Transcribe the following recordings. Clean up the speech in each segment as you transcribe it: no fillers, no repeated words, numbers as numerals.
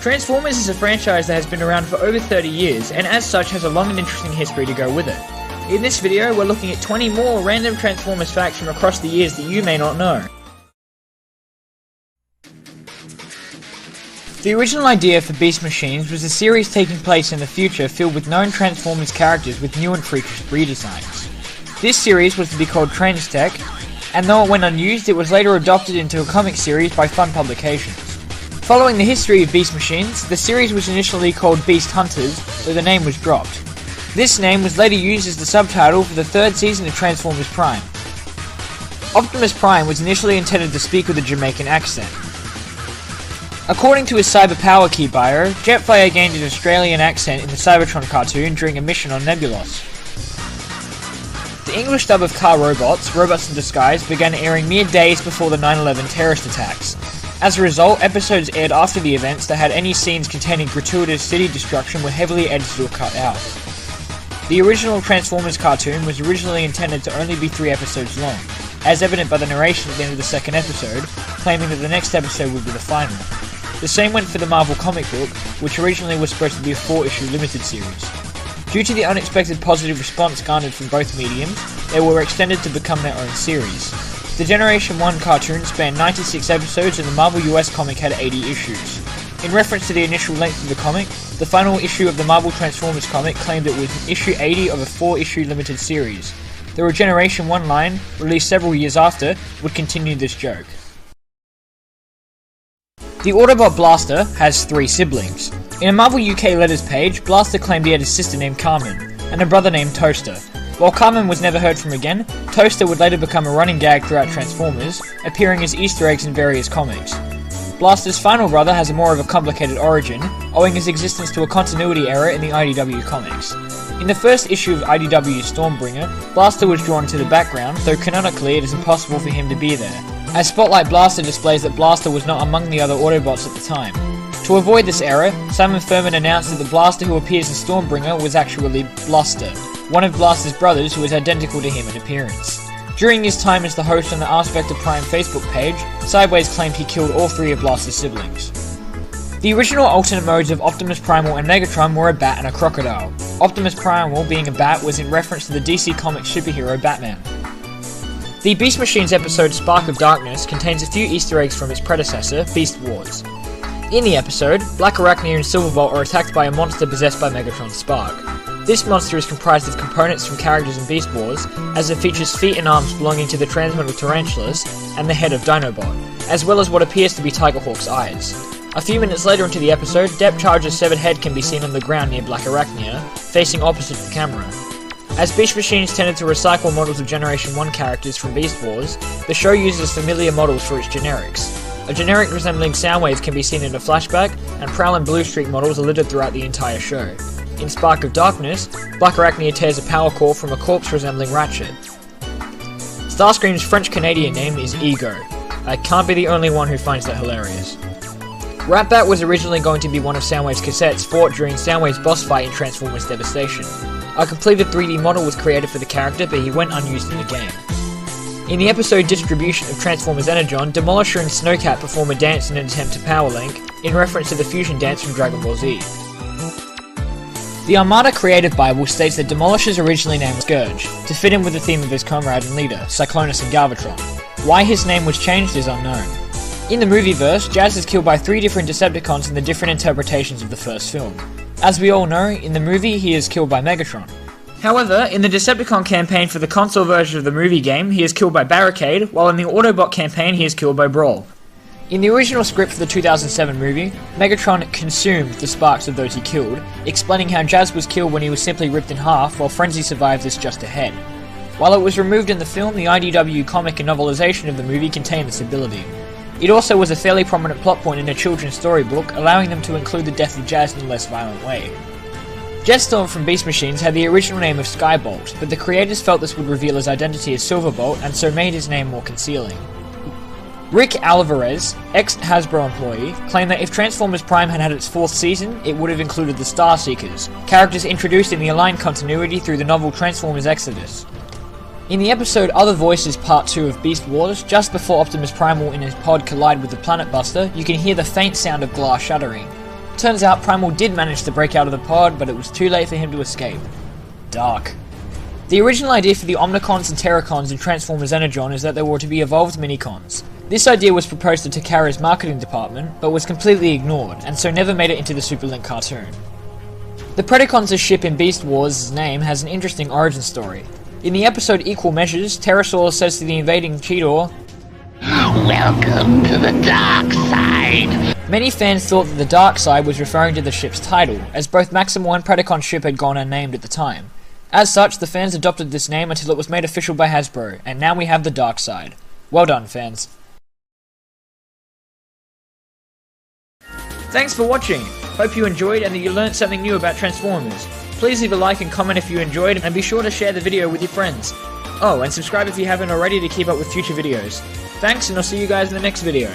Transformers is a franchise that has been around for over 30 years, and as such has a long and interesting history to go with it. In this video, we're looking at 20 more random Transformers facts from across the years that you may not know. The original idea for Beast Machines was a series taking place in the future filled with known Transformers characters with new and freakish redesigns. This series was to be called Transtech, and though it went unused, it was later adopted into a comic series by Fun Publications. Following the history of Beast Machines, the series was initially called Beast Hunters, though the name was dropped. This name was later used as the subtitle for the third season of Transformers Prime. Optimus Prime was initially intended to speak with a Jamaican accent. According to his Cyber Power Key bio, Jetfire gained an Australian accent in the Cybertron cartoon during a mission on Nebulos. The English dub of Car Robots, Robots in Disguise, began airing mere days before the 9/11 terrorist attacks. As a result, episodes aired after the events that had any scenes containing gratuitous city destruction were heavily edited or cut out. The original Transformers cartoon was originally intended to only be 3 episodes long, as evident by the narration at the end of the second episode, claiming that the next episode would be the final. The same went for the Marvel comic book, which originally was supposed to be a 4-issue limited series. Due to the unexpected positive response garnered from both mediums, they were extended to become their own series. The Generation 1 cartoon spanned 96 episodes and the Marvel US comic had 80 issues. In reference to the initial length of the comic, the final issue of the Marvel Transformers comic claimed it was issue 80 of a 4-issue limited series. The Regeneration 1 line, released several years after, would continue this joke. The Autobot Blaster has 3 siblings. In a Marvel UK letters page, Blaster claimed he had a sister named Carmen, and a brother named Toaster. While Carmen was never heard from again, Toaster would later become a running gag throughout Transformers, appearing as Easter eggs in various comics. Blaster's final brother has a more of a complicated origin, owing his existence to a continuity error in the IDW comics. In the first issue of IDW Stormbringer, Blaster was drawn to the background, though canonically it is impossible for him to be there, as Spotlight Blaster displays that Blaster was not among the other Autobots at the time. To avoid this error, Simon Furman announced that the Blaster who appears in Stormbringer was actually Bluster, one of Blaster's brothers who is identical to him in appearance. During his time as the host on the Ask Vector Prime Facebook page, Sideways claimed he killed all 3 of Blaster's siblings. The original alternate modes of Optimus Primal and Megatron were a bat and a crocodile. Optimus Primal, being a bat, was in reference to the DC Comics superhero Batman. The Beast Machines episode Spark of Darkness contains a few Easter eggs from its predecessor, Beast Wars. In the episode, Black Arachnia and Silverbolt are attacked by a monster possessed by Megatron's Spark. This monster is comprised of components from characters in Beast Wars, as it features feet and arms belonging to the Transmetal Tarantulas and the head of Dinobot, as well as what appears to be Tigerhawk's eyes. A few minutes later into the episode, Depth Charger's severed head can be seen on the ground near Black Arachnia, facing opposite the camera. As Beast Machines tended to recycle models of Generation 1 characters from Beast Wars, the show uses familiar models for its generics. A generic resembling Soundwave can be seen in a flashback, and Prowl and Bluestreak models are littered throughout the entire show. In Spark of Darkness, Black Arachnia tears a power core from a corpse resembling Ratchet. Starscream's French-Canadian name is Ego. I can't be the only one who finds that hilarious. Ratbat was originally going to be one of Soundwave's cassettes fought during Soundwave's boss fight in Transformers Devastation. A completed 3D model was created for the character, but he went unused in the game. In the episode Distribution of Transformers Energon, Demolisher and Snowcat perform a dance in an attempt to power Link, in reference to the fusion dance from Dragon Ball Z. The Armada Creative Bible states that Demolisher's originally name was Scourge, to fit in with the theme of his comrade and leader, Cyclonus and Galvatron. Why his name was changed is unknown. In the movieverse, Jazz is killed by 3 different Decepticons in the different interpretations of the first film. As we all know, in the movie he is killed by Megatron. However, in the Decepticon campaign for the console version of the movie game, he is killed by Barricade, while in the Autobot campaign he is killed by Brawl. In the original script for the 2007 movie, Megatron consumed the sparks of those he killed, explaining how Jazz was killed when he was simply ripped in half, while Frenzy survived this just ahead. While it was removed in the film, the IDW comic and novelization of the movie contained this ability. It also was a fairly prominent plot point in a children's storybook, allowing them to include the death of Jazz in a less violent way. Jetstorm from Beast Machines had the original name of Skybolt, but the creators felt this would reveal his identity as Silverbolt and so made his name more concealing. Rick Alvarez, ex-Hasbro employee, claimed that if Transformers Prime had had its 4th season, it would have included the Starseekers, characters introduced in the aligned continuity through the novel Transformers Exodus. In the episode Other Voices Part 2 of Beast Wars, just before Optimus Primal and his pod collide with the Planet Buster, you can hear the faint sound of glass shattering. Turns out Primal did manage to break out of the pod, but it was too late for him to escape. Dark. The original idea for the Omnicons and Terracons in Transformers Energon is that they were to be evolved Minicons. This idea was proposed to Takara's marketing department, but was completely ignored, and so never made it into the Superlink cartoon. The Predacons' ship in Beast Wars' name has an interesting origin story. In the episode Equal Measures, Pterosaur says to the invading Cheetor, "Welcome to the dark side." Many fans thought that the dark side was referring to the ship's title, as both Maximo and Predacon ship had gone unnamed at the time. As such, the fans adopted this name until it was made official by Hasbro, and now we have the dark side. Well done, fans. Thanks for watching. Hope you enjoyed and that you learned something new about Transformers. Please leave a like and comment if you enjoyed, and be sure to share the video with your friends. Oh, and subscribe if you haven't already to keep up with future videos. Thanks, and I'll see you guys in the next video.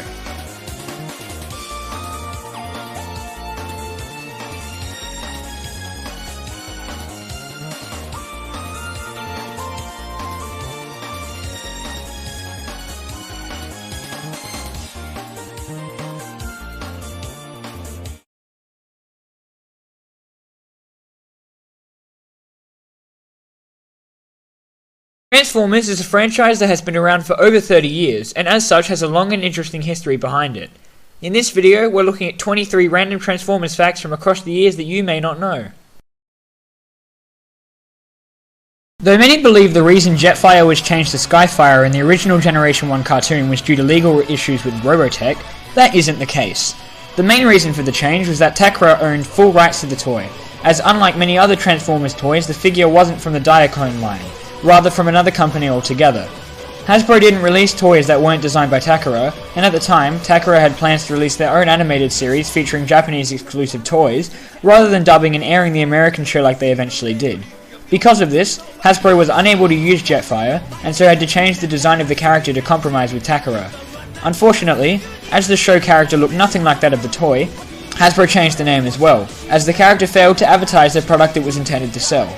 Transformers is a franchise that has been around for over 30 years, and as such has a long and interesting history behind it. In this video, we're looking at 23 random Transformers facts from across the years that you may not know. Though many believe the reason Jetfire was changed to Skyfire in the original Generation 1 cartoon was due to legal issues with Robotech, that isn't the case. The main reason for the change was that Takara owned full rights to the toy, as unlike many other Transformers toys, the figure wasn't from the Diaclone line, rather from another company altogether. Hasbro didn't release toys that weren't designed by Takara, and at the time, Takara had plans to release their own animated series featuring Japanese exclusive toys, rather than dubbing and airing the American show like they eventually did. Because of this, Hasbro was unable to use Jetfire, and so had to change the design of the character to compromise with Takara. Unfortunately, as the show character looked nothing like that of the toy, Hasbro changed the name as well, as the character failed to advertise the product it was intended to sell.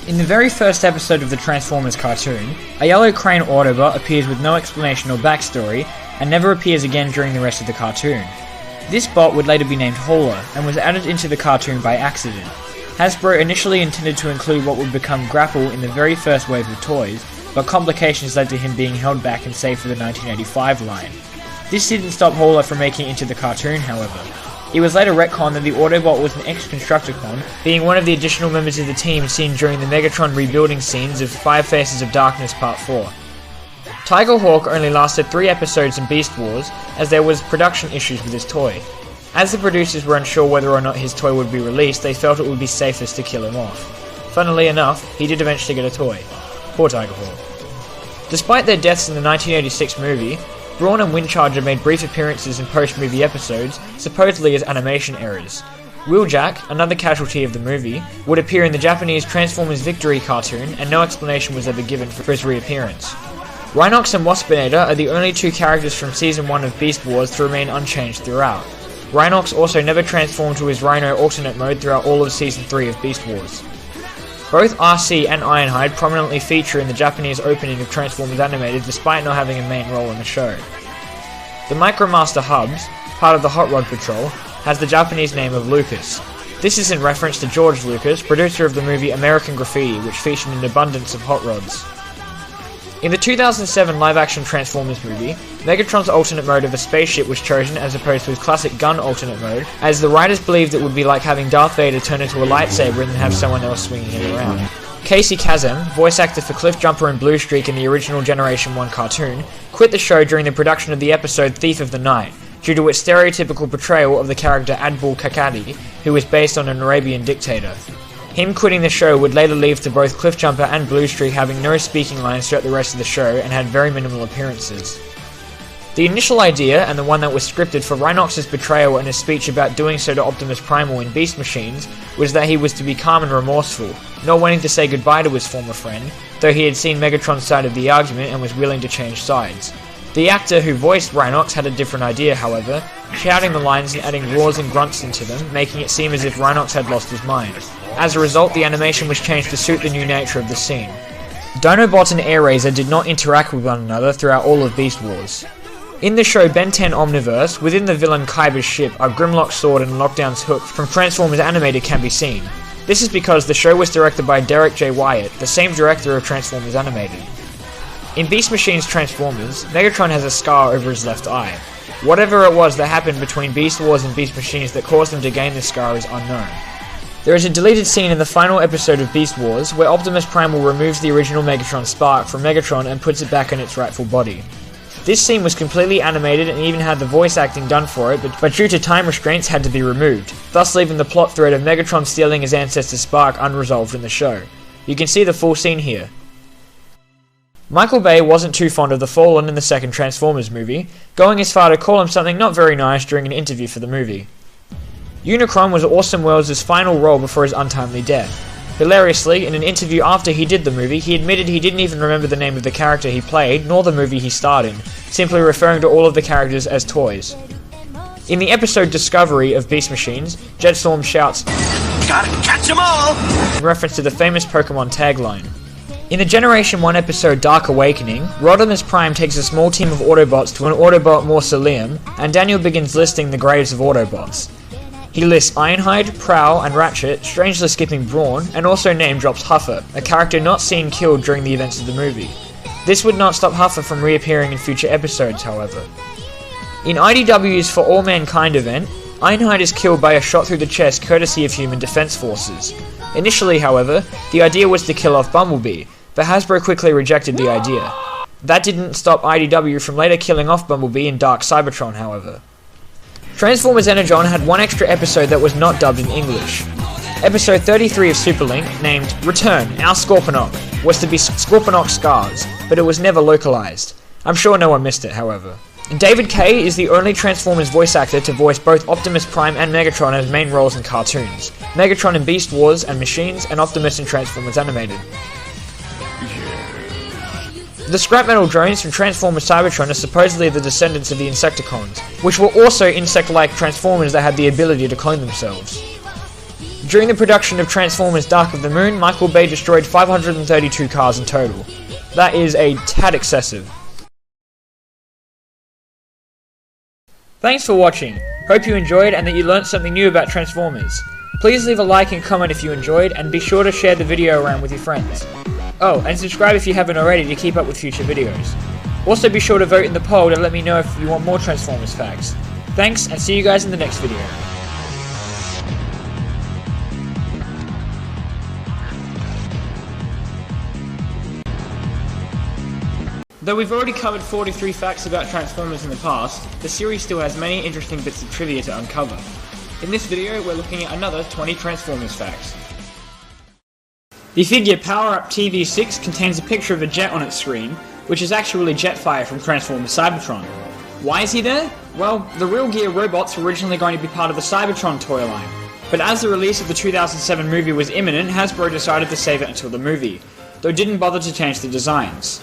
In the very first episode of the Transformers cartoon, a yellow crane Autobot appears with no explanation or backstory, and never appears again during the rest of the cartoon. This bot would later be named Hauler, and was added into the cartoon by accident. Hasbro initially intended to include what would become Grapple in the very first wave of toys, but complications led to him being held back and saved for the 1985 line. This didn't stop Hauler from making it into the cartoon, however. It was later retconned that the Autobot was an ex-Constructicon, being one of the additional members of the team seen during the Megatron rebuilding scenes of Five Faces of Darkness Part 4. Tiger Hawk only lasted 3 episodes in Beast Wars, as there was production issues with his toy. As the producers were unsure whether or not his toy would be released, they felt it would be safest to kill him off. Funnily enough, he did eventually get a toy. Poor Tiger Hawk. Despite their deaths in the 1986 movie, Brawn and Windcharger made brief appearances in post-movie episodes, supposedly as animation errors. Wheeljack, another casualty of the movie, would appear in the Japanese Transformers Victory cartoon, and no explanation was ever given for his reappearance. Rhinox and Waspinator are the only 2 characters from Season 1 of Beast Wars to remain unchanged throughout. Rhinox also never transformed to his Rhino alternate mode throughout all of Season 3 of Beast Wars. Both RC and Ironhide prominently feature in the Japanese opening of Transformers Animated despite not having a main role in the show. The Micromaster Hubs, part of the Hot Rod Patrol, has the Japanese name of Lucas. This is in reference to George Lucas, producer of the movie American Graffiti, which featured an abundance of hot rods. In the 2007 live-action Transformers movie, Megatron's alternate mode of a spaceship was chosen as opposed to his classic gun alternate mode, as the writers believed it would be like having Darth Vader turn into a lightsaber and then have someone else swinging it around. Casey Kazem, voice actor for Cliffjumper and Bluestreak in the original Generation 1 cartoon, quit the show during the production of the episode Thief of the Night, due to its stereotypical portrayal of the character Adbul Kakadi, who was based on an Arabian dictator. Him quitting the show would later lead to both Cliffjumper and Bluestreak having no speaking lines throughout the rest of the show and had very minimal appearances. The initial idea, and the one that was scripted for Rhinox's betrayal and his speech about doing so to Optimus Primal in Beast Machines, was that he was to be calm and remorseful, not wanting to say goodbye to his former friend, though he had seen Megatron's side of the argument and was willing to change sides. The actor who voiced Rhinox had a different idea, however, shouting the lines and adding roars and grunts into them, making it seem as if Rhinox had lost his mind. As a result, the animation was changed to suit the new nature of the scene. Dinobot and Air Razor did not interact with one another throughout all of Beast Wars. In the show Ben 10 Omniverse, within the villain Kyber's ship, a Grimlock's sword and Lockdown's hook from Transformers Animated can be seen. This is because the show was directed by Derek J. Wyatt, the same director of Transformers Animated. In Beast Machine's Transformers, Megatron has a scar over his left eye. Whatever it was that happened between Beast Wars and Beast Machines that caused him to gain this scar is unknown. There is a deleted scene in the final episode of Beast Wars where Optimus Primal removes the original Megatron spark from Megatron and puts it back in its rightful body. This scene was completely animated and even had the voice acting done for it, but due to time restraints had to be removed, thus leaving the plot thread of Megatron stealing his ancestor's spark unresolved in the show. You can see the full scene here. Michael Bay wasn't too fond of the Fallen in the second Transformers movie, going as far to call him something not very nice during an interview for the movie. Unicron was Orson Welles' final role before his untimely death. Hilariously, in an interview after he did the movie, he admitted he didn't even remember the name of the character he played, nor the movie he starred in, simply referring to all of the characters as toys. In the episode Discovery of Beast Machines, Jetstorm shouts, "Gotta catch 'em all!" in reference to the famous Pokemon tagline. In the Generation 1 episode Dark Awakening, Rodimus Prime takes a small team of Autobots to an Autobot mausoleum, and Daniel begins listing the graves of Autobots. He lists Ironhide, Prowl, and Ratchet, strangely skipping Brawn, and also name drops Huffer, a character not seen killed during the events of the movie. This would not stop Huffer from reappearing in future episodes, however. In IDW's For All Mankind event, Ironhide is killed by a shot through the chest courtesy of Human Defense Forces. Initially, however, the idea was to kill off Bumblebee, but Hasbro quickly rejected the idea. That didn't stop IDW from later killing off Bumblebee in Dark Cybertron, however. Transformers Energon had one extra episode that was not dubbed in English. Episode 33 of Superlink, named Return, Our Scorponok, was to be Scorponok Scars, but it was never localized. I'm sure no one missed it, however. David Kaye is the only Transformers voice actor to voice both Optimus Prime and Megatron as main roles in cartoons. Megatron in Beast Wars and Machines, and Optimus in Transformers Animated. The scrap metal drones from Transformers Cybertron are supposedly the descendants of the Insecticons, which were also insect-like Transformers that had the ability to clone themselves. During the production of Transformers Dark of the Moon, Michael Bay destroyed 532 cars in total. That is a tad excessive. Thanks for watching. Hope you enjoyed and that you learnt something new about Transformers. Please leave a like and comment if you enjoyed, and be sure to share the video around with your friends. Oh, and subscribe if you haven't already to keep up with future videos. Also be sure to vote in the poll to let me know if you want more Transformers facts. Thanks, and see you guys in the next video. Though we've already covered 43 facts about Transformers in the past, the series still has many interesting bits of trivia to uncover. In this video, we're looking at another 20 Transformers facts. The figure Power Up TV6 contains a picture of a jet on its screen, which is actually Jetfire from Transformers Cybertron. Why is he there? Well, the Real Gear robots were originally going to be part of the Cybertron toy line, but as the release of the 2007 movie was imminent, Hasbro decided to save it until the movie, though didn't bother to change the designs.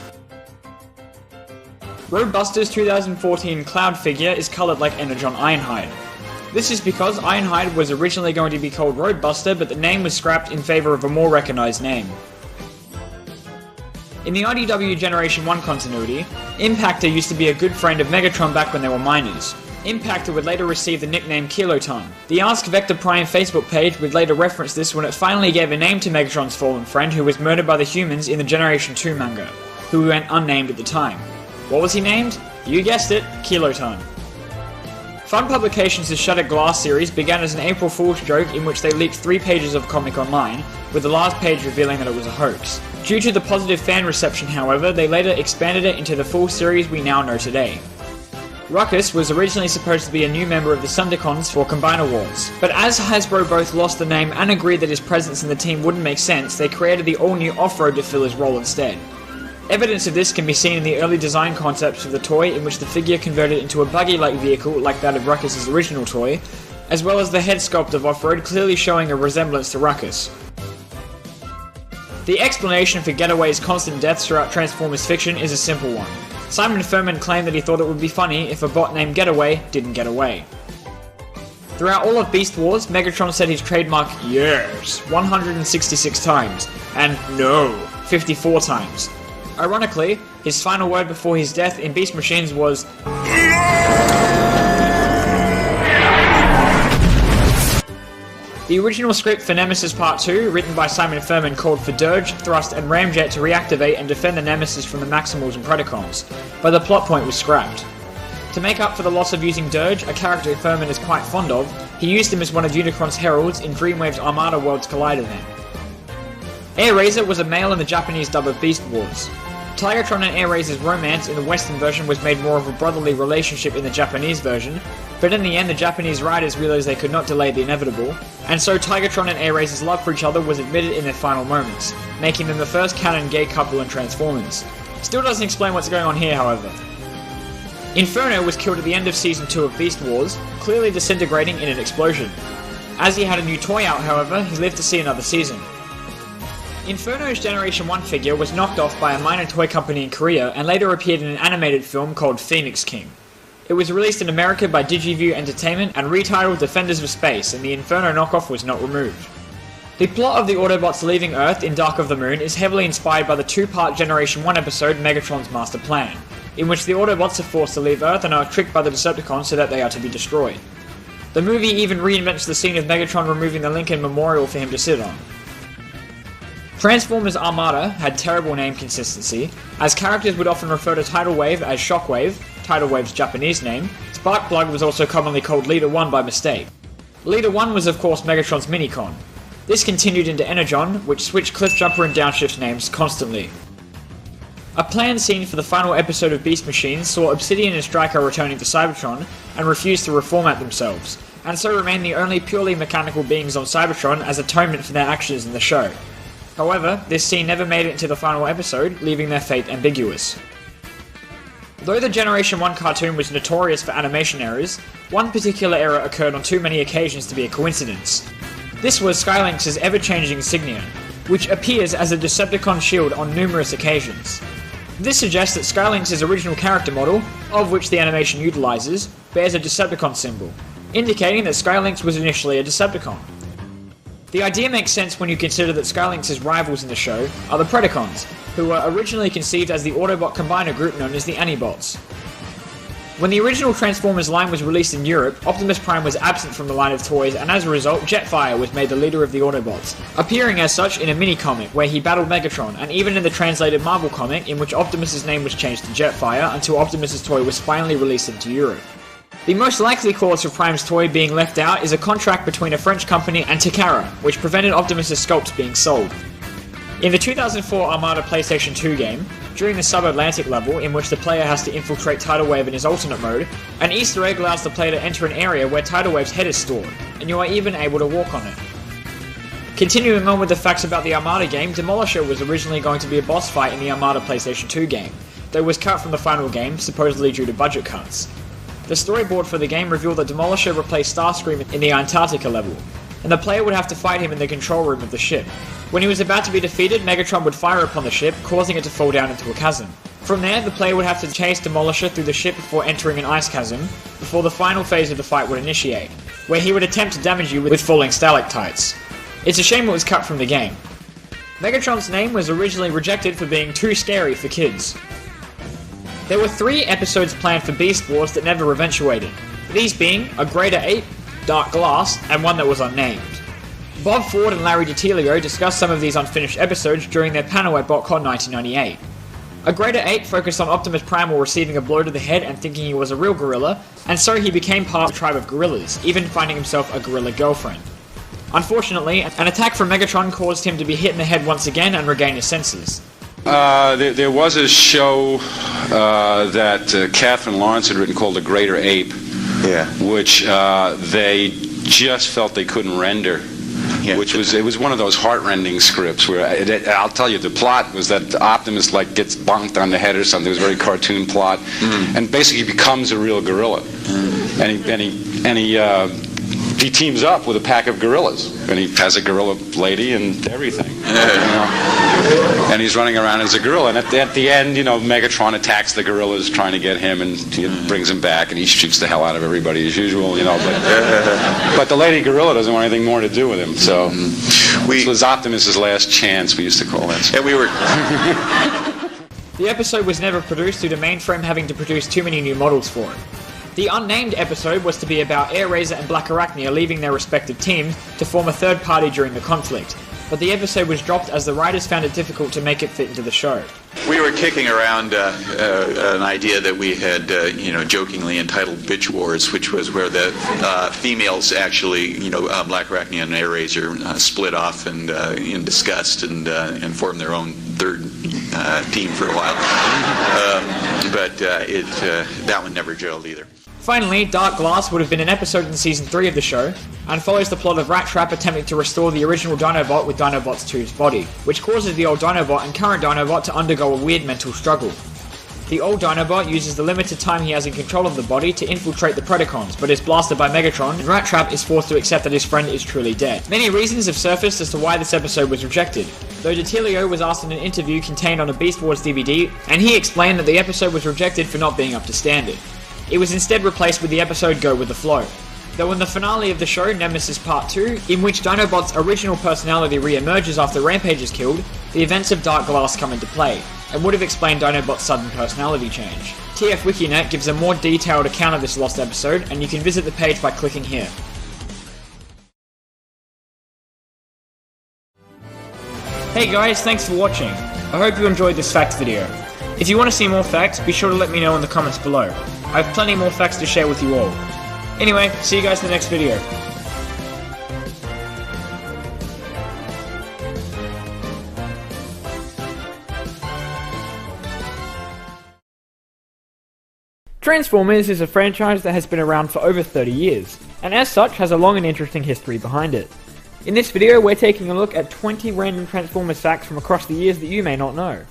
Roadbuster's 2014 Cloud figure is coloured like Energon Ironhide. This is because Ironhide was originally going to be called Roadbuster, but the name was scrapped in favour of a more recognised name. In the IDW Generation 1 continuity, Impactor used to be a good friend of Megatron back when they were minors. Impactor would later receive the nickname Kiloton. The Ask Vector Prime Facebook page would later reference this when it finally gave a name to Megatron's fallen friend who was murdered by the humans in the Generation 2 manga, who went unnamed at the time. What was he named? You guessed it, Kiloton. Fun Publications' Shattered Glass series began as an April Fool's joke in which they leaked 3 pages of comic online, with the last page revealing that it was a hoax. Due to the positive fan reception, however, they later expanded it into the full series we now know today. Ruckus was originally supposed to be a new member of the Sundicons for Combiner Wars, but as Hasbro both lost the name and agreed that his presence in the team wouldn't make sense, they created the all-new Off-Road to fill his role instead. Evidence of this can be seen in the early design concepts of the toy, in which the figure converted into a buggy-like vehicle like that of Ruckus' original toy, as well as the head sculpt of Off-Road clearly showing a resemblance to Ruckus. The explanation for Getaway's constant deaths throughout Transformers fiction is a simple one. Simon Furman claimed that he thought it would be funny if a bot named Getaway didn't get away. Throughout all of Beast Wars, Megatron said his trademark "yes" 166 times, and "no" 54 times. Ironically, his final word before his death in Beast Machines was "no." The original script for Nemesis Part 2, written by Simon Furman, called for Dirge, Thrust, and Ramjet to reactivate and defend the Nemesis from the Maximals and Predacons, but the plot point was scrapped. To make up for the loss of using Dirge, a character Furman is quite fond of, he used him as one of Unicron's heralds in Dreamwave's Armada Worlds Collide event. Airazor was a male in the Japanese dub of Beast Wars. Tigatron and Airazor's romance in the Western version was made more of a brotherly relationship in the Japanese version, but in the end the Japanese writers realized they could not delay the inevitable, and so Tigatron and Airazor's love for each other was admitted in their final moments, making them the first canon gay couple in Transformers. Still doesn't explain what's going on here, however. Inferno was killed at the end of Season 2 of Beast Wars, clearly disintegrating in an explosion. As he had a new toy out, however, he lived to see another season. Inferno's Generation 1 figure was knocked off by a minor toy company in Korea and later appeared in an animated film called Phoenix King. It was released in America by Digiview Entertainment and retitled Defenders of Space, and the Inferno knockoff was not removed. The plot of the Autobots leaving Earth in Dark of the Moon is heavily inspired by the two-part Generation 1 episode Megatron's Master Plan, in which the Autobots are forced to leave Earth and are tricked by the Decepticons so that they are to be destroyed. The movie even reinvents the scene of Megatron removing the Lincoln Memorial for him to sit on. Transformers Armada had terrible name consistency, as characters would often refer to Tidal Wave as Shockwave, Tidal Wave's Japanese name. Sparkplug was also commonly called Leader 1 by mistake. Leader 1 was of course Megatron's Minicon. This continued into Energon, which switched Cliffjumper and Downshift's names constantly. A planned scene for the final episode of Beast Machines saw Obsidian and Stryker returning to Cybertron and refused to reformat themselves, and so remained the only purely mechanical beings on Cybertron as atonement for their actions in the show. However, this scene never made it into the final episode, leaving their fate ambiguous. Though the Generation 1 cartoon was notorious for animation errors, one particular error occurred on too many occasions to be a coincidence. This was Skylynx's ever-changing insignia, which appears as a Decepticon shield on numerous occasions. This suggests that Skylynx's original character model, of which the animation utilizes, bears a Decepticon symbol, indicating that Skylynx was initially a Decepticon. The idea makes sense when you consider that Skylynx's rivals in the show are the Predacons, who were originally conceived as the Autobot combiner group known as the Anibots. When the original Transformers line was released in Europe, Optimus Prime was absent from the line of toys, and as a result, Jetfire was made the leader of the Autobots, appearing as such in a mini-comic where he battled Megatron, and even in the translated Marvel comic in which Optimus's name was changed to Jetfire until Optimus's toy was finally released into Europe. The most likely cause for Prime's toy being left out is a contract between a French company and Takara, which prevented Optimus's sculpts being sold. In the 2004 Armada PlayStation 2 game, during the sub-Atlantic level in which the player has to infiltrate Tidal Wave in his alternate mode, an Easter egg allows the player to enter an area where Tidal Wave's head is stored, and you are even able to walk on it. Continuing on with the facts about the Armada game, Demolisher was originally going to be a boss fight in the Armada PlayStation 2 game, though was cut from the final game, supposedly due to budget cuts. The storyboard for the game revealed that Demolisher replaced Starscream in the Antarctica level, and the player would have to fight him in the control room of the ship. When he was about to be defeated, Megatron would fire upon the ship, causing it to fall down into a chasm. From there, the player would have to chase Demolisher through the ship before entering an ice chasm, before the final phase of the fight would initiate, where he would attempt to damage you with falling stalactites. It's a shame it was cut from the game. Megatron's name was originally rejected for being too scary for kids. There were 3 episodes planned for Beast Wars that never eventuated, these being A Greater Ape, Dark Glass, and one that was unnamed. Bob Ford and Larry DiTilio discussed some of these unfinished episodes during their panel at BotCon 1998. A Greater Ape focused on Optimus Prime while receiving a blow to the head and thinking he was a real gorilla, and so he became part of the tribe of gorillas, even finding himself a gorilla girlfriend. Unfortunately, an attack from Megatron caused him to be hit in the head once again and regain his senses. There was a show that Catherine Lawrence had written called A Greater Ape, which they just felt they couldn't render. It was one of those heart-rending scripts where I'll tell you, the plot was that Optimus gets bonked on the head or something. It was a very cartoon plot, and basically becomes a real gorilla, and he teams up with a pack of gorillas, and he has a gorilla lady and everything. And he's running around as a gorilla, and at the end, Megatron attacks the gorillas trying to get him, and he brings him back, and he shoots the hell out of everybody as usual, but the lady gorilla doesn't want anything more to do with him, so this was Optimus's last chance, we used to call that. And we were... The episode was never produced due to Mainframe having to produce too many new models for it. The unnamed episode was to be about Airazor and Black Arachnia leaving their respective teams to form a third party during the conflict, but the episode was dropped as the writers found it difficult to make it fit into the show. We were kicking around an idea that we had, jokingly entitled Bitch Wars, which was where the females actually, Black Arachnia and Airazor split off and in disgust and formed their own third team for a while. But that one never gelled either. Finally, Dark Glass would have been an episode in Season 3 of the show, and follows the plot of Rat Trap attempting to restore the original Dinobot with Dinobots 2's body, which causes the old Dinobot and current Dinobot to undergo a weird mental struggle. The old Dinobot uses the limited time he has in control of the body to infiltrate the Predacons, but is blasted by Megatron, and Rat Trap is forced to accept that his friend is truly dead. Many reasons have surfaced as to why this episode was rejected, though DiTilio was asked in an interview contained on a Beast Wars DVD, and he explained that the episode was rejected for not being up to standard. It was instead replaced with the episode Go With The Flow. Though in the finale of the show, Nemesis Part 2, in which Dinobot's original personality re-emerges after Rampage is killed, the events of Dark Glass come into play, and would have explained Dinobot's sudden personality change. TF Wikinet gives a more detailed account of this lost episode, and you can visit the page by clicking here. Hey guys, thanks for watching. I hope you enjoyed this facts video. If you want to see more facts, be sure to let me know in the comments below. I have plenty more facts to share with you all. Anyway, see you guys in the next video. Transformers is a franchise that has been around for over 30 years, and as such has a long and interesting history behind it. In this video, we're taking a look at 20 random Transformers facts from across the years that you may not know.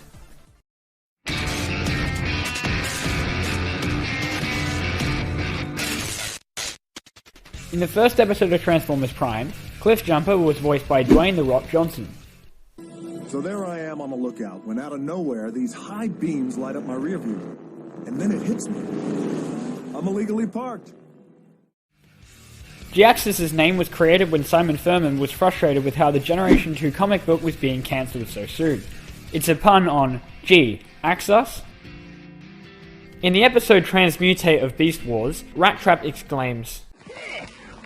In the first episode of Transformers Prime, Cliff Jumper was voiced by Dwayne "The Rock" Johnson. So there I am on the lookout, when out of nowhere these high beams light up my rear view. And then it hits me. I'm illegally parked. G-Axis' name was created when Simon Furman was frustrated with how the Generation 2 comic book was being cancelled so soon. It's a pun on G-Axis. In the episode Transmutate of Beast Wars, Rat Trap exclaims,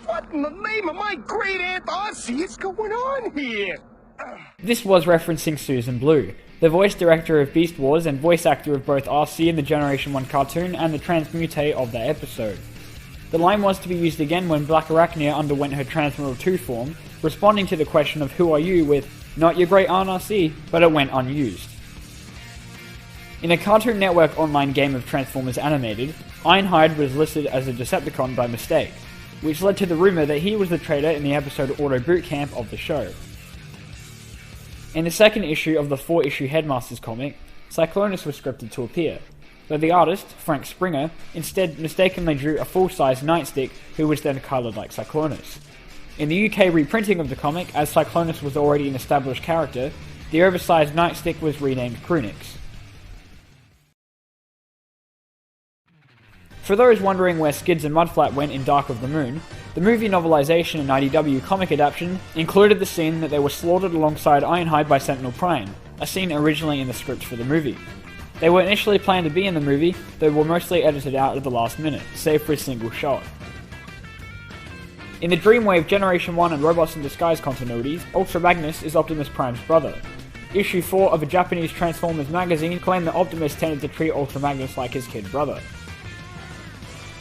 "What in the name of my great Aunt Aussie is going on here?" This was referencing Susan Blue, the voice director of Beast Wars and voice actor of both RC in the Generation 1 cartoon and the Transmutate of that episode. The line was to be used again when Black Arachnia underwent her Transmural 2 form, responding to the question of "Who are you?" with "Not your great Aunt RC," but it went unused. In a Cartoon Network online game of Transformers Animated, Ironhide was listed as a Decepticon by mistake, which led to the rumour that he was the traitor in the episode Auto Boot Camp of the show. In the second issue of the 4-issue Headmasters comic, Cyclonus was scripted to appear, but the artist, Frank Springer, instead mistakenly drew a full-size Nightstick who was then coloured like Cyclonus. In the UK reprinting of the comic, as Cyclonus was already an established character, the oversized Nightstick was renamed Krunix. For those wondering where Skids and Mudflat went in Dark of the Moon, the movie novelization and IDW comic adaptation included the scene that they were slaughtered alongside Ironhide by Sentinel Prime, a scene originally in the script for the movie. They were initially planned to be in the movie, though were mostly edited out at the last minute, save for a single shot. In the Dreamwave Generation 1 and Robots in Disguise continuities, Ultra Magnus is Optimus Prime's brother. Issue 4 of a Japanese Transformers magazine claimed that Optimus tended to treat Ultra Magnus like his kid brother.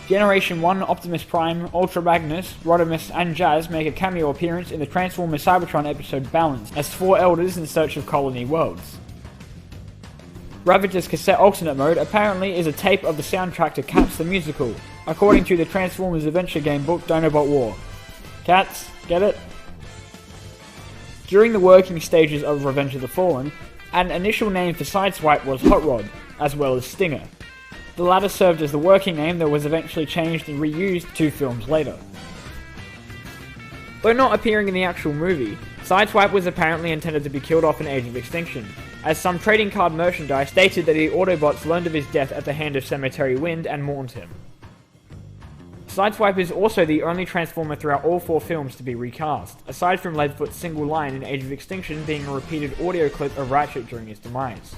Generation 1, Optimus Prime, Ultra Magnus, Rodimus, and Jazz make a cameo appearance in the Transformers Cybertron episode Balance, as 4 elders in search of colony worlds. Ravager's cassette alternate mode apparently is a tape of the soundtrack to Cats the Musical, according to the Transformers adventure game book Dinobot War. Cats, get it? During the working stages of Revenge of the Fallen, an initial name for Sideswipe was Hot Rod, as well as Stinger. The latter served as the working name that was eventually changed and reused 2 films later. Though not appearing in the actual movie, Sideswipe was apparently intended to be killed off in Age of Extinction, as some trading card merchandise stated that the Autobots learned of his death at the hand of Cemetery Wind and mourned him. Sideswipe is also the only Transformer throughout all 4 films to be recast, aside from Leadfoot's single line in Age of Extinction being a repeated audio clip of Ratchet during his demise.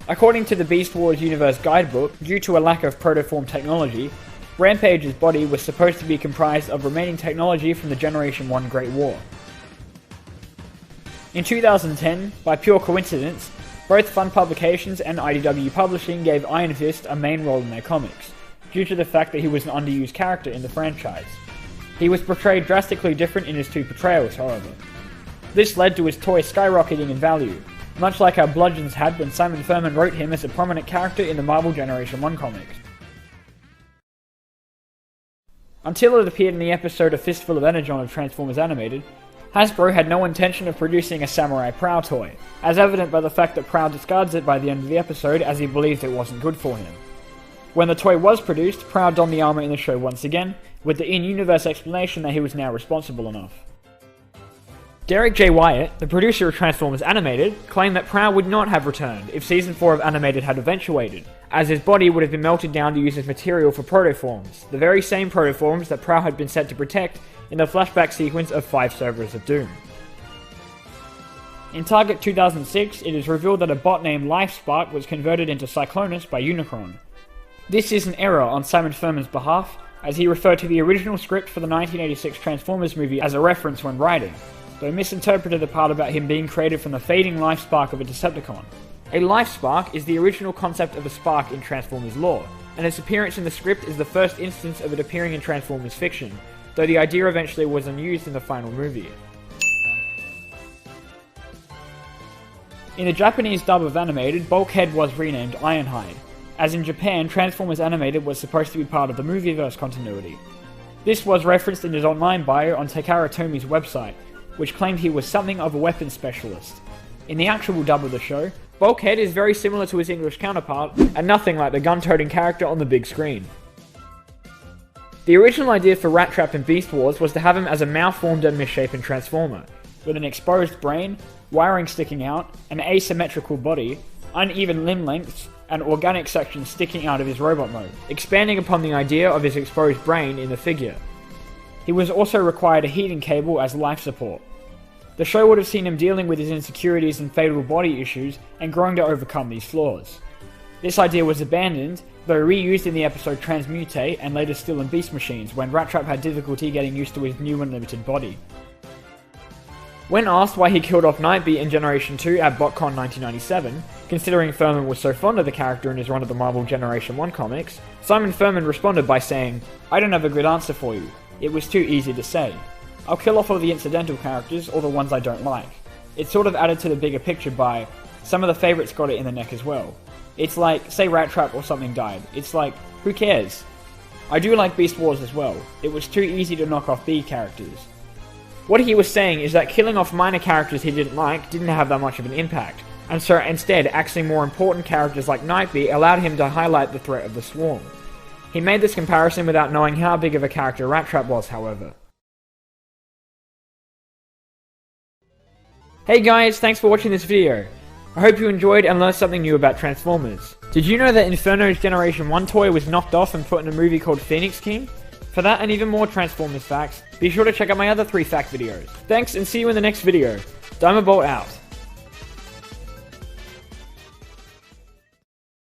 According to the Beast Wars Universe Guidebook, due to a lack of protoform technology, Rampage's body was supposed to be comprised of remaining technology from the Generation 1 Great War. In 2010, by pure coincidence, both Fun Publications and IDW Publishing gave Iron Fist a main role in their comics, due to the fact that he was an underused character in the franchise. He was portrayed drastically different in his two portrayals, however. This led to his toy skyrocketing in value, much like how Bludgeons had when Simon Furman wrote him as a prominent character in the Marvel Generation 1 comics. Until it appeared in the episode A Fistful of Energon of Transformers Animated, Hasbro had no intention of producing a Samurai Prowl toy, as evident by the fact that Prowl discards it by the end of the episode as he believed it wasn't good for him. When the toy was produced, Prowl donned the armor in the show once again, with the in-universe explanation that he was now responsible enough. Derek J. Wyatt, the producer of Transformers Animated, claimed that Prowl would not have returned if Season 4 of Animated had eventuated, as his body would have been melted down to use as material for protoforms, the very same protoforms that Prowl had been set to protect in the flashback sequence of 5 Servers of Doom. In Target 2006, it is revealed that a bot named LifeSpark was converted into Cyclonus by Unicron. This is an error on Simon Furman's behalf, as he referred to the original script for the 1986 Transformers movie as a reference when writing, though misinterpreted the part about him being created from the fading life spark of a Decepticon. A life spark is the original concept of a spark in Transformers lore, and its appearance in the script is the first instance of it appearing in Transformers fiction, though the idea eventually was unused in the final movie. In the Japanese dub of Animated, Bulkhead was renamed Ironhide, as in Japan, Transformers Animated was supposed to be part of the Movieverse continuity. This was referenced in his online bio on Takara Tomi's website, which claimed he was something of a weapons specialist. In the actual dub of the show, Bulkhead is very similar to his English counterpart, and nothing like the gun-toting character on the big screen. The original idea for Rat Trap in Beast Wars was to have him as a malformed and misshapen Transformer, with an exposed brain, wiring sticking out, an asymmetrical body, uneven limb lengths, and organic sections sticking out of his robot mode, expanding upon the idea of his exposed brain in the figure. He was also required a heating cable as life support. The show would have seen him dealing with his insecurities and fatal body issues and growing to overcome these flaws. This idea was abandoned, though reused in the episode Transmutate and later still in Beast Machines when Rat Trap had difficulty getting used to his new and limited body. When asked why he killed off Nightbeat in Generation 2 at BotCon 1997, considering Furman was so fond of the character in his run of the Marvel Generation 1 comics, Simon Furman responded by saying, "I don't have a good answer for you. It was too easy to say. I'll kill off all the incidental characters or the ones I don't like. It's sort of added to the bigger picture by, some of the favourites got it in the neck as well. It's like, say Rat Trap or something died. It's like, who cares? I do like Beast Wars as well. It was too easy to knock off B characters." What he was saying is that killing off minor characters he didn't like didn't have that much of an impact, and so instead axing more important characters like Nightbeat allowed him to highlight the threat of the Swarm. He made this comparison without knowing how big of a character Rat Trap was, however. Hey guys, thanks for watching this video. I hope you enjoyed and learned something new about Transformers. Did you know that Inferno's Generation 1 toy was knocked off and put in a movie called Phoenix King? For that and even more Transformers facts, be sure to check out my other 3 fact videos. Thanks and see you in the next video. Diamondbolt out.